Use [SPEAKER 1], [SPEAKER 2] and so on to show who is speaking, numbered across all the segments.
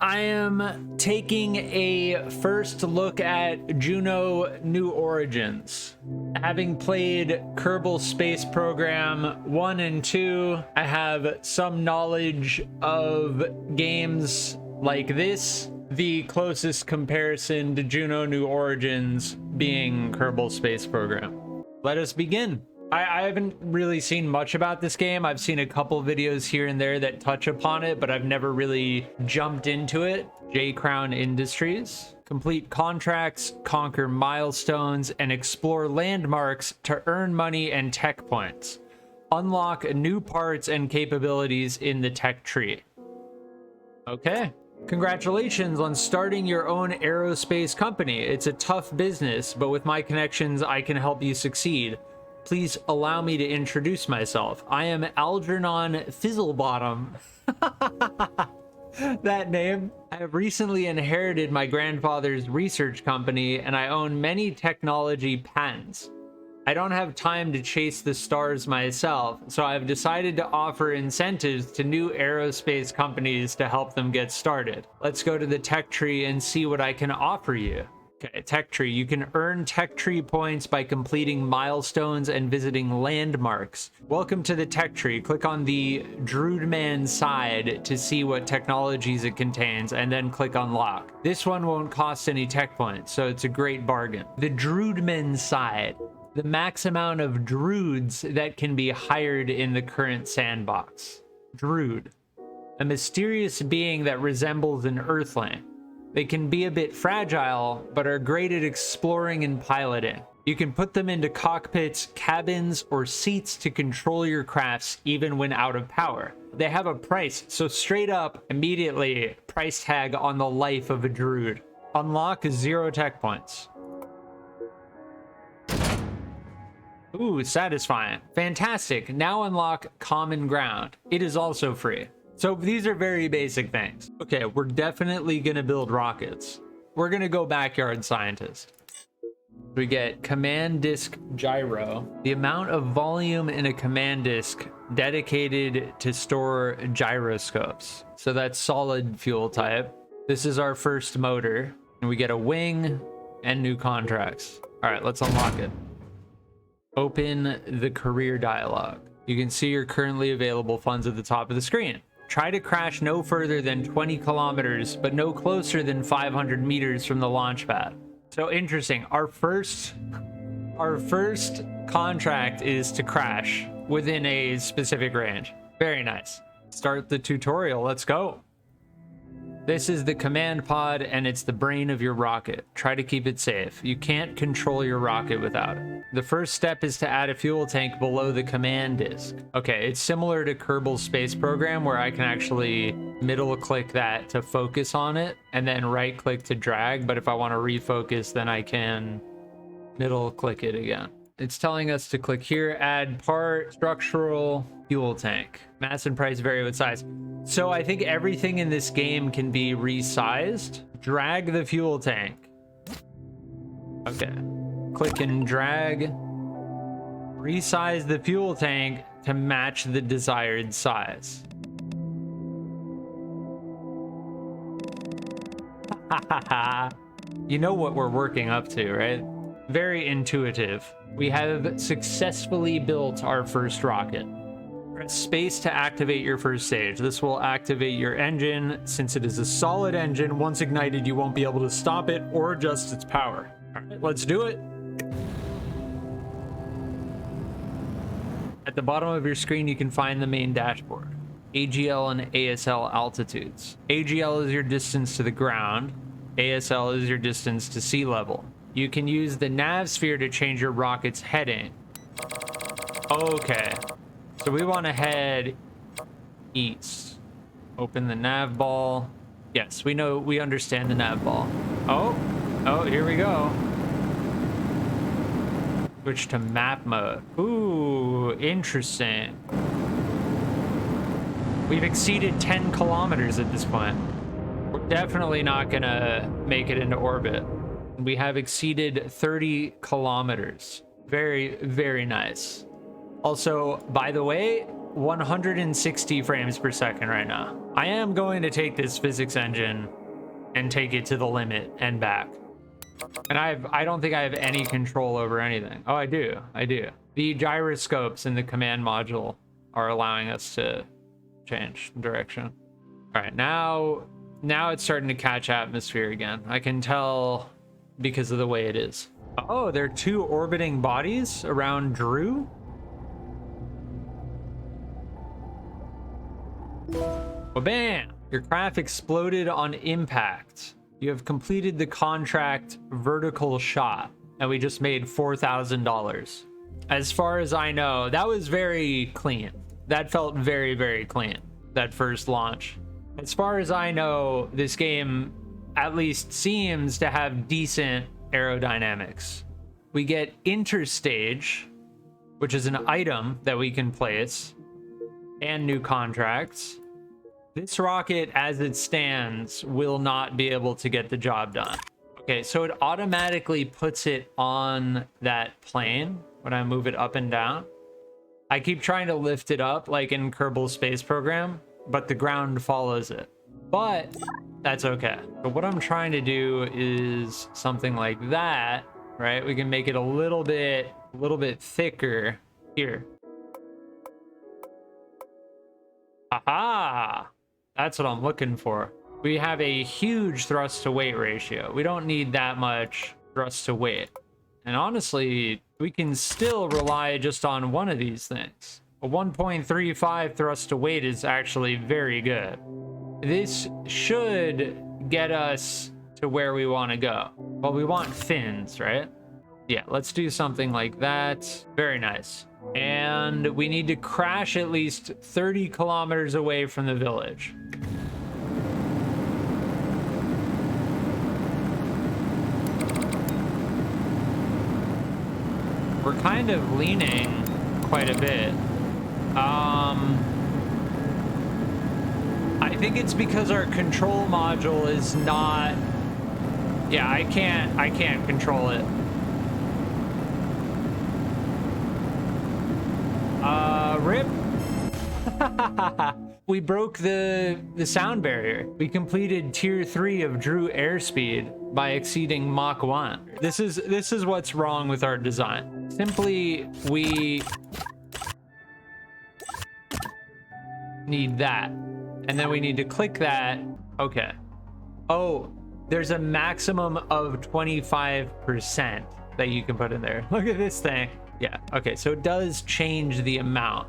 [SPEAKER 1] I am taking a first look at Juno New Origins. Having played Kerbal Space Program 1 and 2, I have some knowledge of games like this. The closest comparison to Juno New Origins being Kerbal Space Program. Let us begin. I haven't really seen much about this game. I've seen a couple videos here and there that touch upon it, but I've never really jumped into it. Jaykrown Industries. Complete contracts, conquer milestones, and explore landmarks to earn money and tech points. Unlock new parts and capabilities in the tech tree. Okay. Congratulations on starting your own aerospace company. It's a tough business, but with my connections, I can help you succeed. Please allow me to introduce myself. I am Algernon Fizzlebottom. That name. I have recently inherited my grandfather's research company, and I own many technology patents. I don't have time to chase the stars myself, so I've decided to offer incentives to new aerospace companies to help them get started. Let's go to the tech tree and see what I can offer you. Okay, tech tree. You can earn tech tree points by completing milestones and visiting landmarks. Welcome to the tech tree. Click on the Druidman side to see what technologies it contains, and then click unlock. This one won't cost any tech points, so it's a great bargain. The Druidman side. The max amount of druids that can be hired in the current sandbox. Druid. A mysterious being that resembles an earthling. They can be a bit fragile, but are great at exploring and piloting. You can put them into cockpits, cabins, or seats to control your crafts even when out of power. They have a price, so straight up, immediately, price tag on the life of a druid. Unlock 0 tech points. Ooh, satisfying. Fantastic. Now unlock Common Ground. It is also free. So these are very basic things. Okay, we're definitely gonna build rockets. We're gonna go backyard scientist. We get command disk gyro. The amount of volume in a command disk dedicated to store gyroscopes. So that's solid fuel type. This is our first motor. And we get a wing and new contracts. All right, let's unlock it. Open the career dialog. You can see your currently available funds at the top of the screen. Try to crash no further than 20 kilometers, but no closer than 500 meters from the launch pad. So interesting. Our first contract is to crash within a specific range. Very nice. Start the tutorial. Let's go. This is the command pod, and it's the brain of your rocket. Try to keep it safe. You can't control your rocket without it. The first step is to add a fuel tank below the command disk. Okay, it's similar to Kerbal's Space Program, where I can actually middle click that to focus on it, and then right click to drag. But if I want to refocus, then I can middle click it again. It's telling us to click here, add part, structural, fuel tank. Mass and price vary with size. So I think everything in this game can be resized. Drag the fuel tank. Okay. Click and drag. Resize the fuel tank to match the desired size. You know what we're working up to, right? Very intuitive. We have successfully built our first rocket. Press space to activate your first stage. This will activate your engine. Since it is a solid engine, once ignited, you won't be able to stop it or adjust its power. All right, let's do it. At the bottom of your screen, you can find the main dashboard. AGL and ASL altitudes. AGL is your distance to the ground. ASL is your distance to sea level. You can use the nav sphere to change your rocket's heading. Okay. So we want to head east. Open the nav ball. Yes, we understand the nav ball. Oh, here we go. Switch to map mode. Ooh, interesting. We've exceeded 10 kilometers at this point. We're definitely not gonna make it into orbit. We have exceeded 30 kilometers. Very, very nice. Also, by the way, 160 frames per second right now. I am going to take this physics engine and take it to the limit and back. And I don't think I have any control over anything. Oh, I do. The gyroscopes in the command module are allowing us to change direction. All right, now it's starting to catch atmosphere again. I can tell because of the way it is. Oh, there are 2 orbiting bodies around Drew. Well, bam! Your craft exploded on impact. You have completed the contract vertical shot, and we just made $4,000. As far as I know, that was very clean. That felt very, very clean, that first launch. As far as I know, this game at least seems to have decent aerodynamics. We get interstage, which is an item that we can place, and new contracts. This rocket, as it stands, will not be able to get the job done. Okay, so it automatically puts it on that plane when I move it up and down. I keep trying to lift it up like in Kerbal Space Program, but the ground follows it. But that's okay. But what I'm trying to do is something like that, right? We can make it a little bit thicker here. Aha! That's what I'm looking for. We have a huge thrust to weight ratio. We don't need that much thrust to weight. And honestly, we can still rely just on one of these things. A 1.35 thrust to weight is actually very good. This should get us to where we want to go. Well, we want fins, right? Yeah, let's do something like that. Very nice. And we need to crash at least 30 kilometers away from the village. We're kind of leaning quite a bit. I think it's because our control module is not... Yeah, I can't control it. Rip. We broke the sound barrier. We completed tier 3 of Drew airspeed by exceeding Mach 1. This is what's wrong with our design. Simply, we need that. And then we need to click that. Okay. Oh, there's a maximum of 25% that you can put in there. Look at this thing. Yeah, okay, so it does change the amount.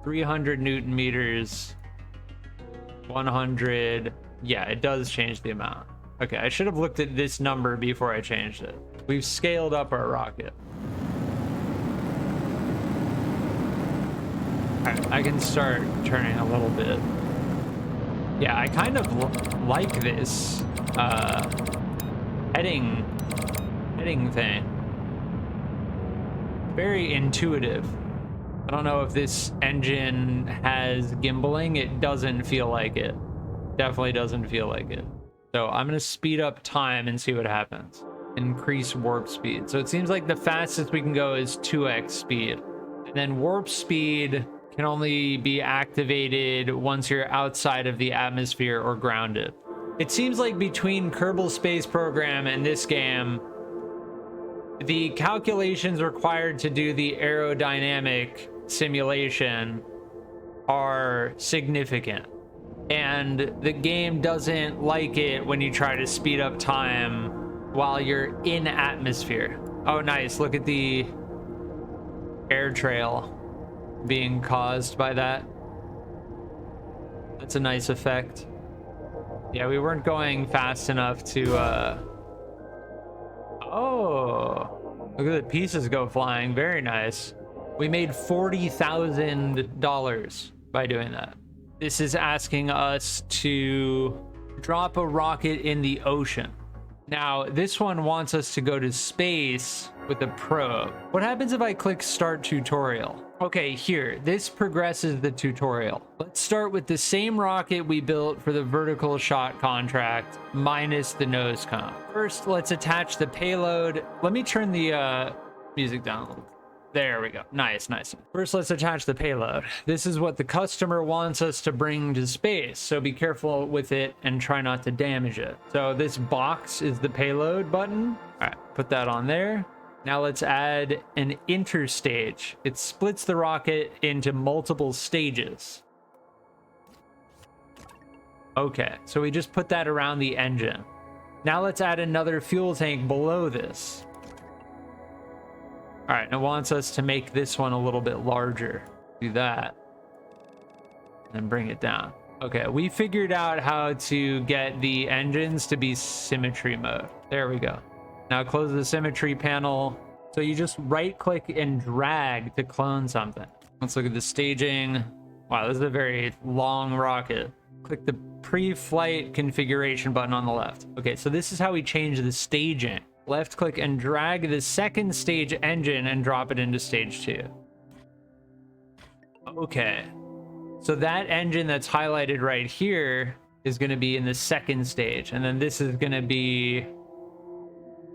[SPEAKER 1] 300 Newton meters, 100. Yeah, it does change the amount. Okay, I should have looked at this number before I changed it. We've scaled up our rocket. All right, I can start turning a little bit. Yeah, I kind of like this heading thing. Very intuitive. I don't know if this engine has gimbaling. It doesn't feel like it. Definitely doesn't feel like it. So I'm gonna speed up time and see what happens. Increase warp speed. So it seems like the fastest we can go is 2x speed. And then warp speed can only be activated once you're outside of the atmosphere or grounded. It seems like between Kerbal Space Program and this game, the calculations required to do the aerodynamic simulation are significant. And the game doesn't like it when you try to speed up time while you're in atmosphere. Oh, nice. Look at the air trail being caused by that. That's a nice effect. Yeah, we weren't going fast enough to oh, look at the pieces go flying. Very nice. We made $40,000 by doing that. This is asking us to drop a rocket in the ocean. Now, this one wants us to go to space with a probe. What happens if I click start tutorial? Okay, here, this progresses the tutorial. Let's start with the same rocket we built for the vertical shot contract, minus the nose cone. First, let's attach the payload. Let me turn the music down a little. There we go. Nice, nice. First, let's attach the payload. This is what the customer wants us to bring to space, so be careful with it and try not to damage it. So this box is the payload button. All right, put that on there. Now let's add an interstage. It splits the rocket into multiple stages. Okay, so we just put that around the engine. Now let's add another fuel tank below this. All right, and it wants us to make this one a little bit larger. Do that. And bring it down. Okay, we figured out how to get the engines to be symmetry mode. There we go. Now close the symmetry panel. So you just right click and drag to clone something. Let's look at the staging. Wow, this is a very long rocket. Click the pre-flight configuration button on the left. Okay, so this is how we change the staging. Left click and drag the second stage engine and drop it into stage 2. Okay, so that engine that's highlighted right here is going to be in the second stage, and then this is going to be,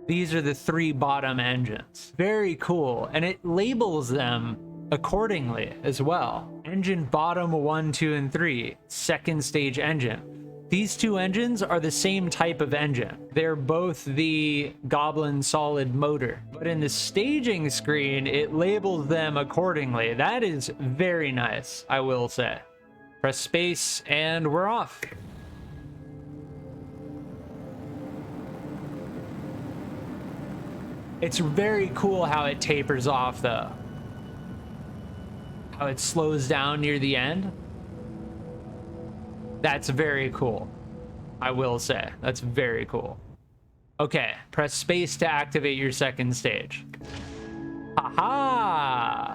[SPEAKER 1] these are the 3 bottom engines. Very cool, and it labels them accordingly as well. Engine bottom 1, 2, and 3, second stage engine. These 2 engines are the same type of engine. They're both the Goblin solid motor, but in the staging screen, it labels them accordingly. That is very nice, I will say. Press space and we're off. It's very cool how it tapers off though. How it slows down near the end. That's very cool. I will say, that's very cool. Okay, press space to activate your second stage. Haha!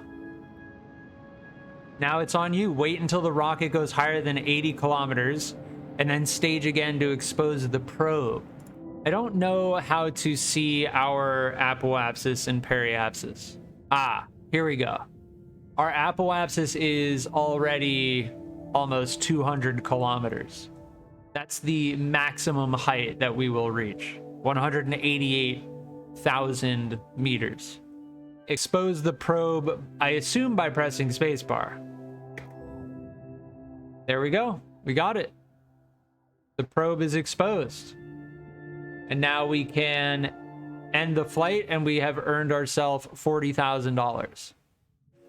[SPEAKER 1] Now it's on you. Wait until the rocket goes higher than 80 kilometers and then stage again to expose the probe. I don't know how to see our apoapsis and periapsis. Ah, here we go. Our apoapsis is already almost 200 kilometers. That's the maximum height that we will reach. 188,000 meters. Expose the probe, I assume by pressing spacebar. There we go. We got it. The probe is exposed. And now we can end the flight and we have earned ourselves $40,000.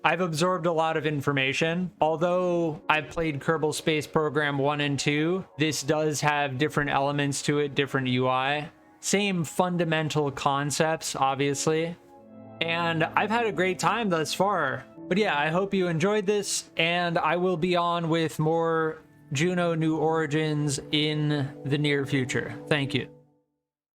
[SPEAKER 1] I've absorbed a lot of information. Although I've played Kerbal Space Program 1 and 2, this does have different elements to it, different UI. Same fundamental concepts, obviously. And I've had a great time thus far. But yeah, I hope you enjoyed this, and I will be on with more Juno New Origins in the near future. Thank you.